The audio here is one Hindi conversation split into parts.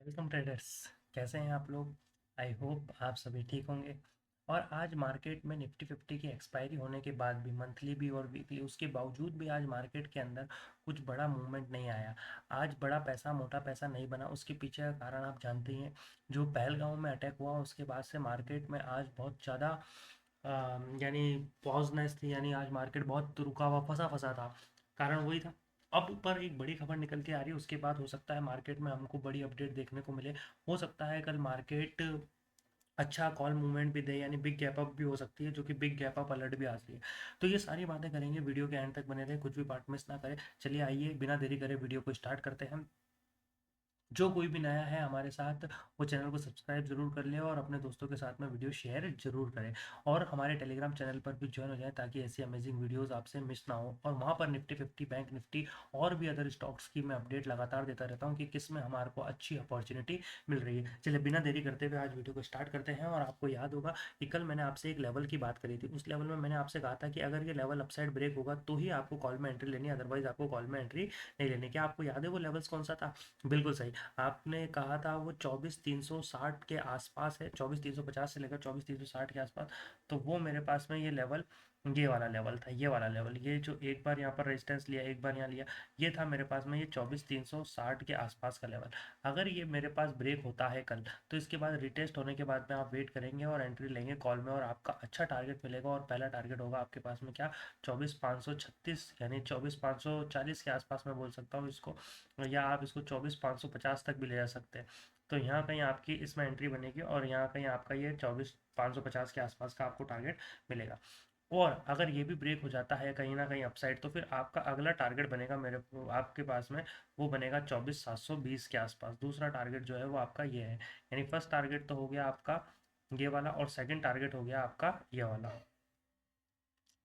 Welcome traders. कैसे हैं आप लोग? आई होप आप सभी ठीक होंगे। और आज मार्केट में निफ्टी 50 की एक्सपायरी होने के बाद भी, मंथली भी और वीकली, उसके बावजूद भी आज मार्केट के अंदर कुछ बड़ा मूवमेंट नहीं आया। आज बड़ा पैसा, मोटा पैसा नहीं बना। उसके पीछे का कारण आप जानते ही हैं। जो पहलगांव में अटैक हुआ उसके बाद से मार्केट में आज बहुत ज़्यादा यानी पॉजनेस थी। यानी आज मार्केट बहुत रुका हुआ, फंसा फंसा था। कारण वही था। अब ऊपर एक बड़ी खबर निकल के आ रही है, उसके बाद हो सकता है मार्केट में हमको बड़ी अपडेट देखने को मिले। हो सकता है कल मार्केट अच्छा कॉल मूवमेंट भी दे, यानी बिग गैप अप भी हो सकती है, जो कि बिग गैप अप अलर्ट भी आ सकती है। तो ये सारी बातें करेंगे, वीडियो के एंड तक बने रहे, कुछ भी पार्ट मिस ना करें। चलिए आइए बिना देरी करे वीडियो को स्टार्ट करते हैं। जो कोई भी नया है हमारे साथ, वो चैनल को सब्सक्राइब जरूर कर ले और अपने दोस्तों के साथ में वीडियो शेयर जरूर करें। और हमारे टेलीग्राम चैनल पर भी ज्वाइन हो जाए, ताकि ऐसी अमेजिंग वीडियोस आपसे मिस ना हो। और वहाँ पर निफ्टी 50, बैंक निफ्टी और भी अदर स्टॉक्स की मैं अपडेट लगातार देता रहता हूँ कि किस में हमारे को अच्छी अपॉर्चुनिटी मिल रही है। चलिए बिना देरी करते हुए आज वीडियो को स्टार्ट करते हैं। और आपको याद होगा कि कल मैंने आपसे एक लेवल की बात करी थी। उस लेवल में मैंने आपसे कहा था कि अगर ये लेवल अपसाइड ब्रेक होगा तो ही आपको कॉल में एंट्री लेनी है, अदरवाइज आपको कॉल में एंट्री नहीं लेनी। क्या आपको याद है वो लेवल्स कौन सा था? बिल्कुल सही। आपने कहा था वो 24,360 के आसपास है, 24,350 से लेकर 24,360 के आसपास। तो वो मेरे पास में ये लेवल, ये वाला लेवल था। ये वाला लेवल, ये जो एक बार यहाँ पर रेजिस्टेंस लिया, एक बार यहाँ लिया, ये था मेरे पास में ये 24,360 के आसपास का लेवल। अगर ये मेरे पास ब्रेक होता है कल, तो इसके बाद रिटेस्ट होने के बाद में आप वेट करेंगे और एंट्री लेंगे कॉल में, और आपका अच्छा टारगेट मिलेगा। और पहला टारगेट होगा आपके पास में क्या? 24,536, यानी 24,540 के आसपास मैं बोल सकता हूँ इसको। या आप इसको 24,550 तक भी ले जा सकते हैं। तो यहाँ कहीं आपकी इसमें एंट्री बनेगी, और यहाँ कहीं आपका ये 24,550 के आसपास का आपको टारगेट मिलेगा। और अगर ये भी ब्रेक हो जाता है कहीं ना कहीं अपसाइड, तो फिर आपका अगला टारगेट बनेगा मेरे आपके पास में, वो बनेगा 24,720 के आसपास। दूसरा टारगेट जो है वो आपका ये है। यानी फर्स्ट टारगेट तो हो गया आपका ये वाला, और सेकंड टारगेट हो गया आपका ये वाला।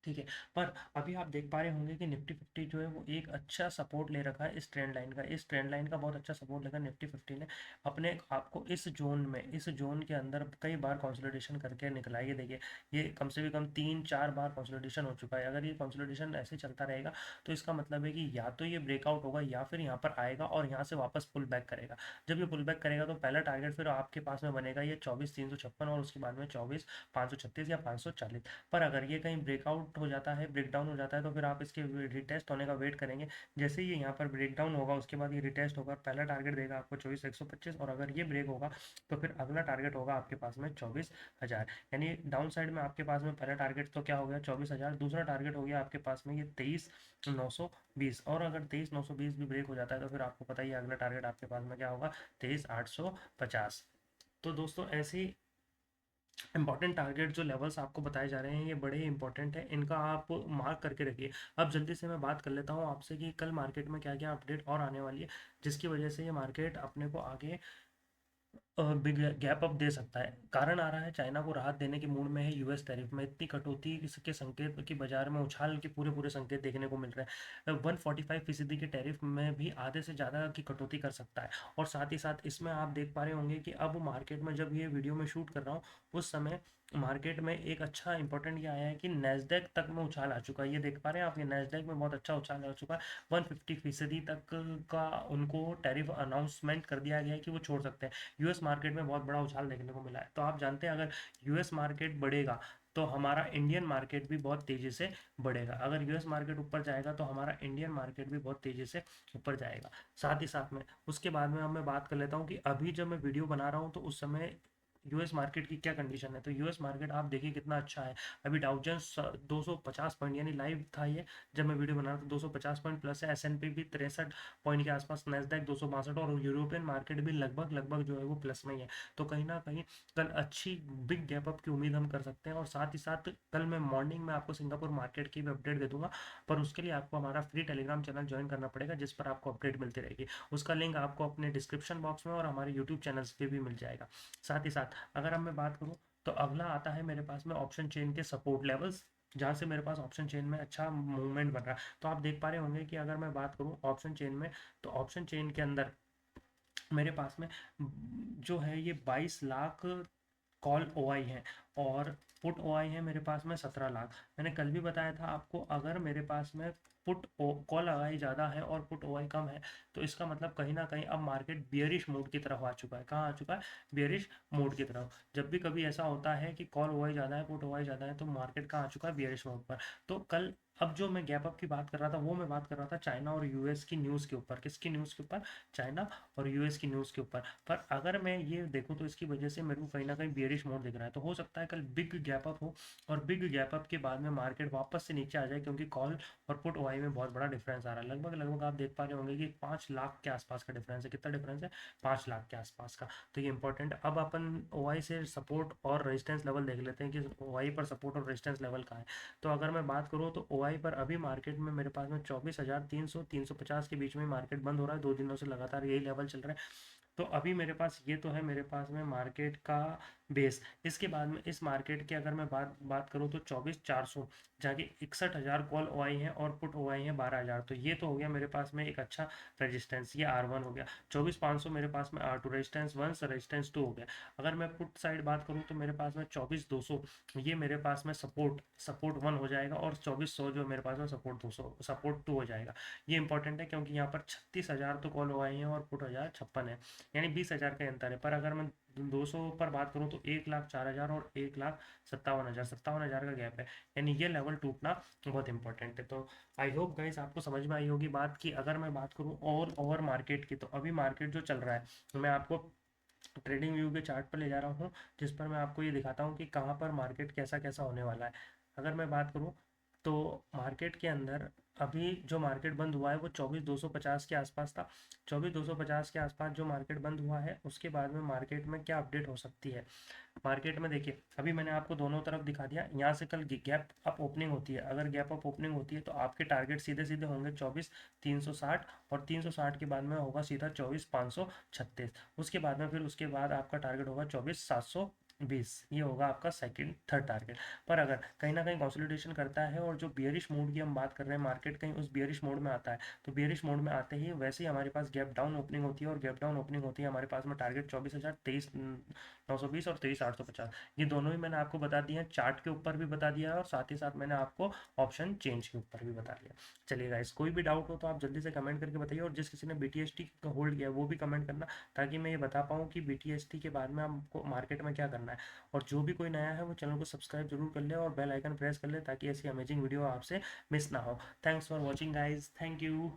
ठीक है। पर अभी आप देख पा रहे होंगे कि निफ्टी 50 जो है वो एक अच्छा सपोर्ट ले रखा है इस ट्रेंड लाइन का। इस ट्रेंड लाइन का बहुत अच्छा सपोर्ट लेकर निफ्टी 50 ने अपने आपको इस जोन में, इस जोन के अंदर कई बार कंसोलिडेशन करके निकला है। ये देखिए, ये कम से भी कम 3-4 बार कंसोलिडेशन हो चुका है। अगर ये कंसोलिडेशन ऐसे चलता रहेगा तो इसका मतलब है कि या तो ये ब्रेकआउट होगा, या फिर यहाँ पर आएगा और यहाँ से वापस पुल बैक करेगा। जब ये पुल बैक करेगा तो पहला टारगेट फिर आपके पास में बनेगा ये 24,356, और उसके बाद में 24,536 या 540। पर अगर ये कहीं ब्रेकआउट हो जाता है, ब्रेकडाउन हो जाता है, तो फिर आप इसके रिटेस्ट होने का वेट करेंगे। जैसे ही यहाँ पर ब्रेकडाउन होगा उसके बाद ये रिटेस्ट होगा, पहला टारगेट देगा आपको 24,125, और अगर ये ब्रेक होगा तो फिर अगला टारगेट होगा आपके पास में 24,000। यानी डाउन साइड में आपके पास में पहला टारगेट तो क्या हो गया? 24,000। दूसरा टारगेट हो गया आपके पास में ये 23,920, और अगर 23,920 भी ब्रेक हो जाता है तो फिर आपको पता ही है अगला टारगेट आपके पास में क्या होगा? 23,850। तो दोस्तों ऐसे ही इंपॉर्टेंट टारगेट जो लेवल्स आपको बताए जा रहे हैं, ये बड़े ही इंपॉर्टेंट है, इनका आप मार्क करके रखिए। अब जल्दी से मैं बात कर लेता हूँ आपसे कि कल मार्केट में क्या क्या अपडेट और आने वाली है, जिसकी वजह से ये मार्केट अपने को आगे बिग गैप अप दे सकता है। कारण आ रहा है, चाइना को राहत देने के मूड में है यूएस। टैरिफ में इतनी कटौती के संकेत कि बाजार में उछाल के पूरे पूरे संकेत देखने को मिल रहे हैं। 145% के टैरिफ में भी आधे से ज़्यादा की कटौती कर सकता है। और साथ ही साथ इसमें आप देख पा रहे होंगे कि अब मार्केट में, जब ये वीडियो में शूट कर रहा हूँ, उस समय मार्केट में एक अच्छा इंपॉर्टेंट ये आया है कि नैस्डैक तक में उछाल आ चुका है। ये देख पा रहे हैं आप, ये नैस्डैक में बहुत अच्छा उछाल आ चुका है। 150% तक का उनको टैरिफ अनाउंसमेंट कर दिया गया है कि वो छोड़ सकते हैं। यूएस मार्केट में बहुत बड़ा उछाल देखने को मिला है। तो आप जानते हैं अगर यूएस मार्केट बढ़ेगा तो हमारा इंडियन मार्केट भी बहुत तेज़ी से बढ़ेगा। अगर यूएस मार्केट ऊपर जाएगा तो हमारा इंडियन मार्केट भी बहुत तेज़ी से ऊपर जाएगा। साथ ही साथ में उसके बाद में अब मैं बात कर लेता हूँ कि अभी जब मैं वीडियो बना रहा हूँ तो उस समय यूएस मार्केट की क्या कंडीशन है। तो यूएस मार्केट आप देखिए कितना अच्छा है। अभी डाउ जोन्स 250 पॉइंट, यानी लाइव था ये जब मैं वीडियो बना रहा था, 250 पॉइंट प्लस है। एसएनपी भी 63 पॉइंट के आसपास, नैस्डैक 262, और यूरोपियन मार्केट भी लगभग लगभग जो है वो प्लस में ही है। तो कहीं ना कहीं कल अच्छी बिग गैप अप की उम्मीद हम कर सकते हैं। और साथ ही साथ कल मैं मॉर्निंग में आपको सिंगापुर मार्केट की भी अपडेट दे दूंगा। पर उसके लिए आपको हमारा फ्री टेलीग्राम चैनल ज्वाइन करना पड़ेगा, जिस पर आपको अपडेट मिलती रहेगी। उसका लिंक आपको अपने डिस्क्रिप्शन बॉक्स में और हमारे यूट्यूब चैनल्स पे भी मिल जाएगा। साथ ही साथ अगर अब मैं बात करूँ, तो अगला आता है मेरे पास में ऑप्शन चेन के सपोर्ट लेवल्स, जहाँ से मेरे पास ऑप्शन चेन में अच्छा मूवमेंट बन रहा है। तो आप देख पा रहे होंगे कि अगर मैं बात करूँ ऑप्शन चेन में, तो ऑप्शन चेन के अंदर मेरे पास में जो है ये 22 लाख कॉल ओआई है, और पुट ओआई है मेरे पास में 17 लाख। मैंने कल भी बताया था आपको, अगर मेरे पास में पुट कॉल लगाई ज़्यादा है और पुट ओआई कम है, तो इसका मतलब कहीं ना कहीं अब मार्केट बियरिश मोड की तरफ आ चुका है। कहाँ आ चुका है? बियरिश मोड की तरफ। जब भी कभी ऐसा होता है कि कॉल ओआई ज़्यादा है, पुट ओआई ज़्यादा है, तो मार्केट कहाँ आ चुका है? बियरिश मोड पर। तो कल अब जो मैं गैप अप की बात कर रहा था वो मैं बात कर रहा था चाइना और यूएस की न्यूज़ के ऊपर। किसकी न्यूज़ के ऊपर? चाइना और यूएस की न्यूज़ के ऊपर। पर अगर मैं ये देखूँ तो इसकी वजह से मेरे को कहीं ना कहीं बियरिश मोड दिख रहा है। तो हो सकता है कल बिग गैप अप हो और बिग गैप अप के बाद में मार्केट वापस से नीचे आ जाए, क्योंकि कॉल और पुट ओआई में बहुत बड़ा डिफरेंस आ रहा है। लगभग लगभग आप देख पा रहे होंगे कि 5 लाख के आसपास का डिफरेंस है। कितना डिफरेंस है? 5 लाख के आसपास का। तो ये इंपॉर्टेंट। अब अपन ओआई से सपोर्ट और रेजिस्टेंस लेवल देख लेते हैं कि ओआई पर सपोर्ट और रेजिस्टेंस लेवल कहाँ है। तो अगर मैं बात करूँ तो ओआई पर अभी मार्केट में मेरे पास में 24,300 350 के बीच में मार्केट बंद हो रहा है। 2 दिनों से लगातार यही लेवल चल रहा है। तो अभी मेरे पास ये तो है मेरे पास में मार्केट का बेस। इसके बाद में इस मार्केट की अगर मैं बात बात करूँ तो 24,400 जाके 61,000 कॉल ओआई है और पुट ओआई है 12,000। तो ये तो हो गया मेरे पास में एक अच्छा रेजिस्टेंस, ये R1 हो गया। 24,500 मेरे पास में R2 रेजिस्टेंस 1 रेजिस्टेंस 2 हो गया। अगर मैं पुट साइड बात करूँ तो मेरे पास में 24,200 ये मेरे पास में सपोर्ट 1 हो जाएगा और 24,100 जो मेरे पास में सपोर्ट 200 सपोर्ट 2 हो जाएगा। ये इंपॉर्टेंट है क्योंकि यहाँ पर 36,000 तो कॉल ओआई है और पुट 56 है, यानी 20,000 का अंतर है। पर अगर मैं 200 पर बात करूँ तो 1,04,000 और 1,57,000 57,000 का गैप है, यानी ये लेवल टूटना बहुत इंपॉर्टेंट है। तो आई होप गाइस आपको समझ में आई होगी बात की। अगर मैं बात करूँ ऑल ओवर मार्केट की, तो अभी मार्केट जो चल रहा है, तो मैं आपको ट्रेडिंग व्यू के चार्ट पर ले जा रहा हूँ, जिस पर मैं आपको ये दिखाता हूँ कि कहाँ पर मार्केट कैसा कैसा होने वाला है। अगर मैं बात करूँ तो मार्केट के अंदर अभी जो मार्केट बंद हुआ है वो 24,250 के आसपास था। 24,250 के आसपास जो मार्केट बंद हुआ है, उसके बाद में मार्केट में क्या अपडेट हो सकती है। मार्केट में देखिए अभी मैंने आपको दोनों तरफ दिखा दिया। यहाँ से कल गैप अप ओपनिंग होती है, अगर गैप अप ओपनिंग होती है तो आपके टारगेट सीधे सीधे होंगे 24,360 और 360 के बाद में होगा सीधा 24,536। उसके बाद में फिर उसके बाद आपका टारगेट होगा 24,720। ये होगा आपका सेकंड थर्ड टारगेट। पर अगर कहीं ना कहीं कंसोलिडेशन करता है और जो बियरिश मोड की हम बात कर रहे हैं, मार्केट कहीं उस बियरिश मोड में आता है, तो बियरिश मोड में आते ही वैसे ही हमारे पास गैप डाउन ओपनिंग होती है और गैप डाउन ओपनिंग होती है हमारे पास में टारगेट 24,000 920 और 23,850। ये दोनों ही मैंने आपको बता दिए हैं, चार्ट के ऊपर भी बता दिया है और साथ ही साथ मैंने आपको ऑप्शन चेंज के ऊपर भी बता दिया। चलिए गाइस, कोई भी डाउट हो तो आप जल्दी से कमेंट करके बताइए, और जिस किसी ने बीटीएसटी होल्ड किया है वो भी कमेंट करना, ताकि मैं ये बता पाऊँ कि बीटीएसटी के बाद में आपको मार्केट में क्या करना है। और जो भी कोई नया है वो चैनल को सब्सक्राइब जरूर कर ले और बेल आइकन प्रेस कर ले, ताकि ऐसी अमेजिंग वीडियो आपसे मिस ना हो। Thanks for watching guys, thank you.